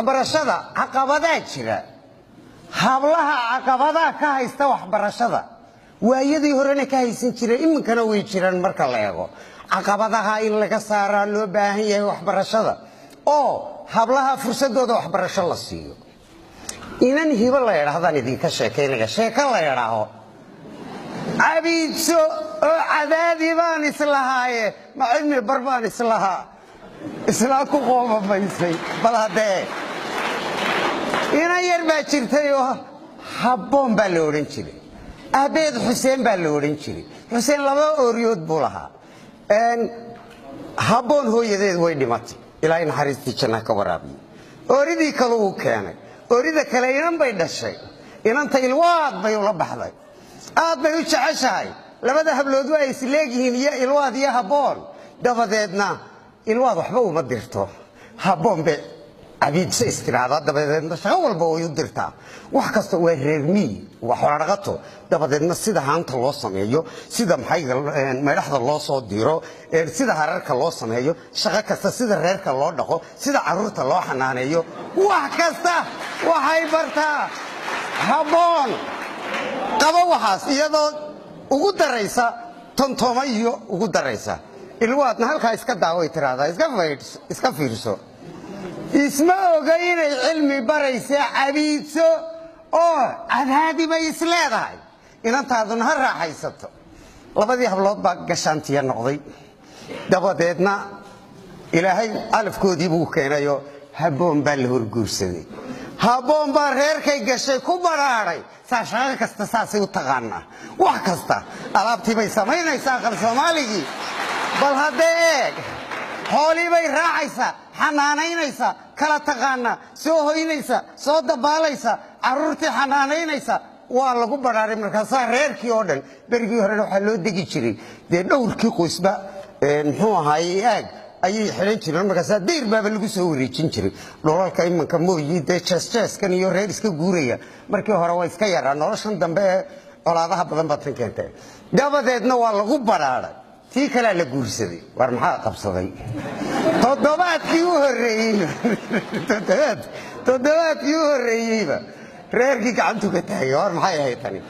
waxbarashada caqabadaha jira hablaha caqabadaha ka haysta waxbarashada waayadii horena ka haysan jiray iminkana way jiraan marka la eego caqabadaha in laga saaraa loo baahan yahay waxbarashada oo hablaha fursadooda waxbarasho la siiyo inan hibo la yiraahdan idinka sheekeynaya sheeko la yiraahdo abiidso oo cadaadi baan islahaaye ma cilmi barbaan islahaa isla ku qoobaysay bal hadee ina yar baa jirtay oo habboon baa la oran jiray abeed Xuseen baa la oran jiray Xuseen laba ooriyood buu lahaa habboon hooyadeed way dhimatay ilaa in xariistii janna ka waraabiyo ooridii kale uu keenay oorida kale inan bay dhashay inanta ilwaad bay ula baxday aad bay u jeceshahay labada hablood waa is leeyihiin iyo ilwaad iyo habboon dabadeedna ilwaad waxba uma dirto habboon be abiidso istiraada dabadeedna shaqo walba way u dirtaa wax kasta waa reermi wax waraqato dabadeedna sida haanta loo sameeyo sida meelaxda loo soo diro sida hararka loo sameeyo shaqo kasta sida reerka loo dhaqo sida caruurta loo xanaaneeyo wax kasta waxay bartaa habboon qaba waxaas iyadoo ugu daraysa tontooma iyo ugu daraysa ilwaadna halka iska daaway tiraada iska fiirso isma oga inay cilmi baraysa abiidso oo cadaadi bay isleedahay inantaaduna ha raaxaysato labadii hablood baa gashaantiya noqday dabadeedna ilaahay alafkoodii buu keenayo habboon baa la horguursaday habboon baa reerkay gashay ku baraaray shaqo kasta saasay u taqaanaa wax kasta alaabtii bay samaynaysaa qal Soomaaligi bal hadee eeg xoolii bay raacaysaa xanaanaynaysa kala taqaana soo hoynaysa soo dabaalaysa caruurtii xanaanaynaysa waa lagu baraaray markaas reerkii oo dhan berigii hore waxa loo degi jiray dhowrkii qoysba muxuu ahaayay aag ayay xiran jireen markaas deer baaba lagu soo wareejin jiray dholalka imanka mooyii jeeskan iyo reer iska guuraya markii hore way iska yaraan noloshan dambe colaadaha badan baad keentay dabadeedna waa lagu baraaray tii kale la guursaday war maxaa qabsaday toddobaadkii u horeeyayba reerkii gacantu ka taagay war maxay ahayd tani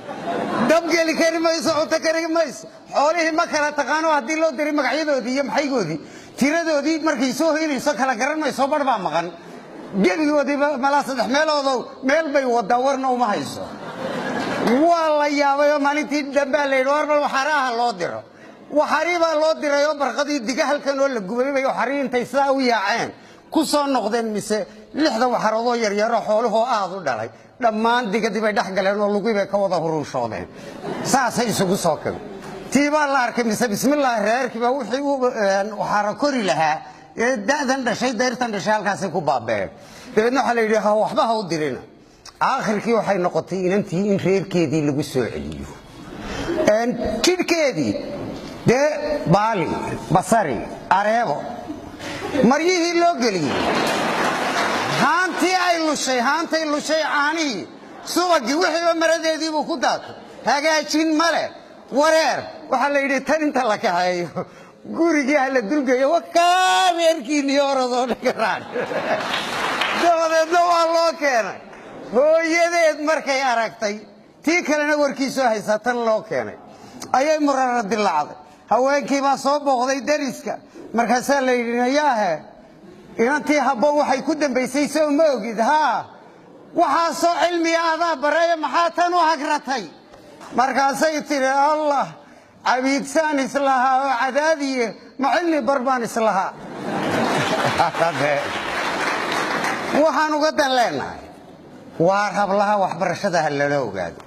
dabgeli kari mayso cunto kari mayso xoolihii ma kala taqaano haddii loo diray magacyadoodii iyo maxaygoodii tiradoodii markay soo hoynayso kala garan mayso bar baa maqan gebigoodiiba malaa 3 meeloodow meel bay wadaa warna uma hayso waa la yaabay maalintii dambe la yidhi war bal waxaraha loo diro waxariiba loo diray oo barqadii diga halkan oo la gubay bay waxariintay saa u yaaceen ku soo noqdeen mise 6 waxaroodoo yar yar oo xoolaho aad u dhalay dhammaan digadii bay dhax galeen oo lugu bay ka wada huruushoodeen saasay isugu soo kale tiiba la arkay mise bismillaah reerkiiba wixii waxara kori lahaa daadan dhashay deertan dhashay halkaas ku baabeen deedna waxa la yiri waxba ha u dirina aakhirkii waxay noqotay inantii in reerkeedii lagu soo celiyo jidhkeedii baali basari areebo maryihii loo geliyay haantay lushay caanii subagii wixii maradeedii buu ku daatay hagaajin male wareer waxa la yiri tan inta la kaxeeyo gurigii hala dulgayo wakaa reerkiinii orodoo dhagaraan dabadeedna waa loo keenay hooyadeed markay aragtay tii kalena warkiisoo haysa tan loo keenay ayay murara dilacday haweenkii baa soo booqday dariska markaas la yiri yaahe inantii habboon waxay ku dambaysay soo ma ogid waxa soo cilmi aada baray maxaa tan u hagratay markaasay tiri allah abiidsan islaha oo cadaadiye ma cilmi barbaan islaha waxaan uga dan leenahay waa hablaha waxbarashada la ogaado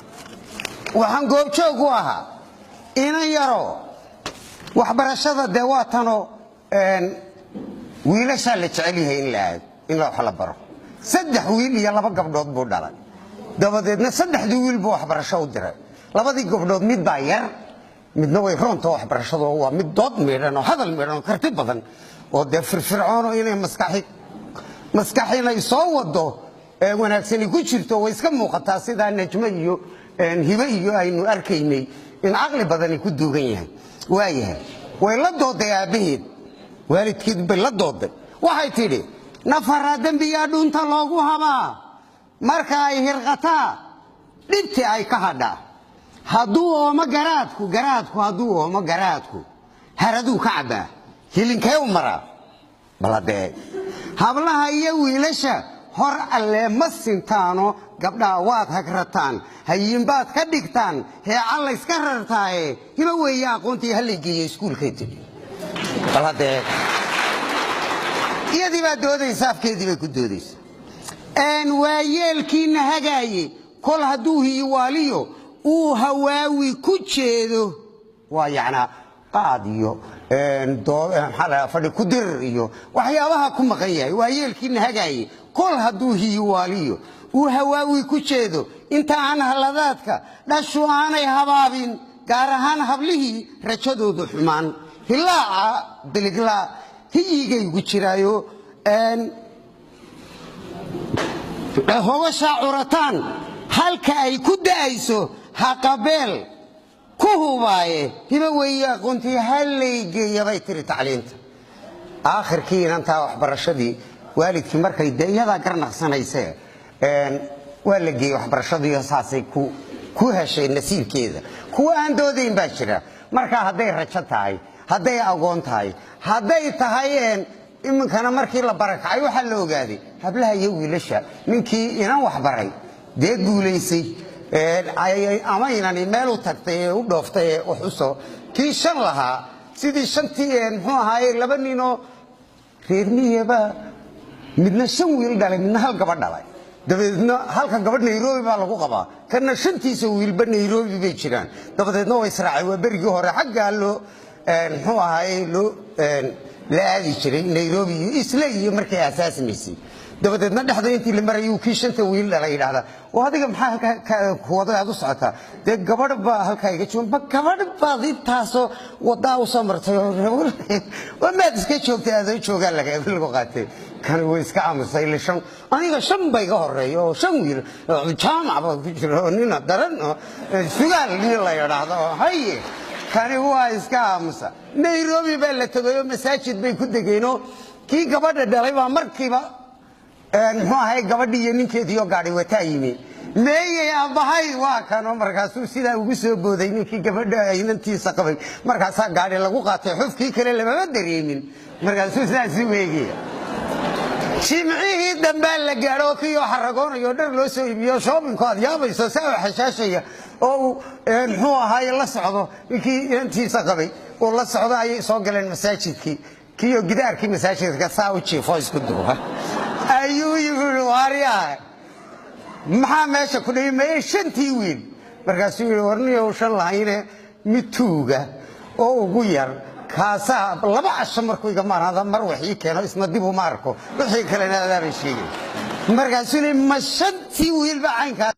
waxaan goobjoog u ahaa inan yaro waxbarashada deewaatano wiilasha la jecel yahay in la wax la baro 3 wiil iyo 2 gabdhood buu dhalay dabadeedna 3 wiil buu waxbarasho u diray labadii gabdhood mid baa yar midna way roonto waxbarashada waa mid dood meeran oo hadal meeran karti badan oo firfircoon inay maskaxina soo wado wanaagsan ku jirto way iska muuqataa sida najmo iyo hibo iyo aynu arkaynay in aqli badan ku duugan yahay waayahay way la dooday aabaheed waalidkeed bay la dooday waxay tiri nafara dambiga dhunta loogu habaa marka ay hirqataa dhibti ay ka hadhaa hadduu oomo garaadku hadduu oomo garaadku haraduu ka cabaa hilinkee u maraa baladee hablaha iyo wiilasha hor alle ma sintaano gabdhaha waad hagrataan hayinbaad ka dhigtaan heeca iska rartaaye hima weeye aqoontii hal la geeyay iskuulkeedii baladee iyadii baa doodaysa afkeedii bay ku doodaysa waayeelkiina hagaaye kol hadduu hiiwaaliyo uu hawaawi ku jeedo waa yacnaa qaad iyo fadhi ku dirir iyo waxyaabaha ku maqan yahay waayeelkiina hagaaye kol hadduu hiiwaaliyo uu hawaawi ku jeedo inta aan haladaadka dhashu aanay habaabin gaar ahaan hablihii rajadoodu xumaan hilaaca biliglaa hiyigaygu jiraayo hobashaa curataan halka ay ku da'ayso haqabeel ku hubaaye hiba weeye aqoontii hallaygeeya bay tiri tacliinta aakhirkii inantaa waxbarashadii waalidkii markay de iyadaa garnaqsanaysee waa la geeyey waxbarashadii saasay ku heshay nasiibkeeda kuwa aan doodayn baa jira markaa hadday rajo tahay hadday aqoon tahay hadday tahay iminkana markii la barakacay waxaa la ogaaday hablaha iyo wiilasha ninkii inan waxbaray dee guulaysay ama inani meel u tagtay ee u dhooftay ee wax u soo kii shan lahaa sidii shantii muxuu ahaaye laba ninoo reer miyaba midna shan wiil dhalay midna hal gabadh dhalay dabadeedna halka gabadh Nairobi baa lagu qabaa kana shantiisa wiilba Nairobi bay jiraan dabadeedna way israacay waa berigii hore xagga loo muxuu ahaaye loo la aadi jiray Nairobi isla iyo markay asaasmaysay dabadeedna dhaxda intii la maray uu kii shanta wiil dhalay yiraahdaa oo adiga maxaa ku wadaad u socotaa de gabadh baa halka iga joogba gabadh baa intaaso wada u samartay oo maad iska joogtay aad joogaan laga qaatay kan way iska aamusay lishan aniga shan bay ga horeeyo shan wiil jaamac baa ku jiro nina daran sugaal la yiraahdo haye kani waa iska aamusa Nairobi baa la tagayo masaajid bay ku degeeno kii gabadha dhalay baa markiiba muxuu ahay gabadhii iyo ninkeedii oo gaadhi wata yimi meeyay abahay waa kan markaasuu sidaa ugu soo booday ninkii gabadha inantiisa qabay markaasaa gaadhi lagu qaatay xufkii kale lama dareemin markaasuu sidaas u weegay jimcihii dambe la gaaro kiyo xaragoonayo dhar loo soo iibiyo shopping aad yaabayso saa xashaashaya oo muxuu ahay la socdo ninkii inantiisa qabay oo la socdo ay soo galeen masaajidkii kiyo gidaarkii masaajidka saa u jiifo isku duuba ayuu yiri waariya maxaa meesha ku dhimay shantii wiil markaasuu yiri warniyo shan lahayn mituuga oo ugu yar kaasa laba casho markuu iga maarada mar wixii keeno isna dib u maarko wixii kale aad sheegay markaasuu ma shantii wiil ba caynka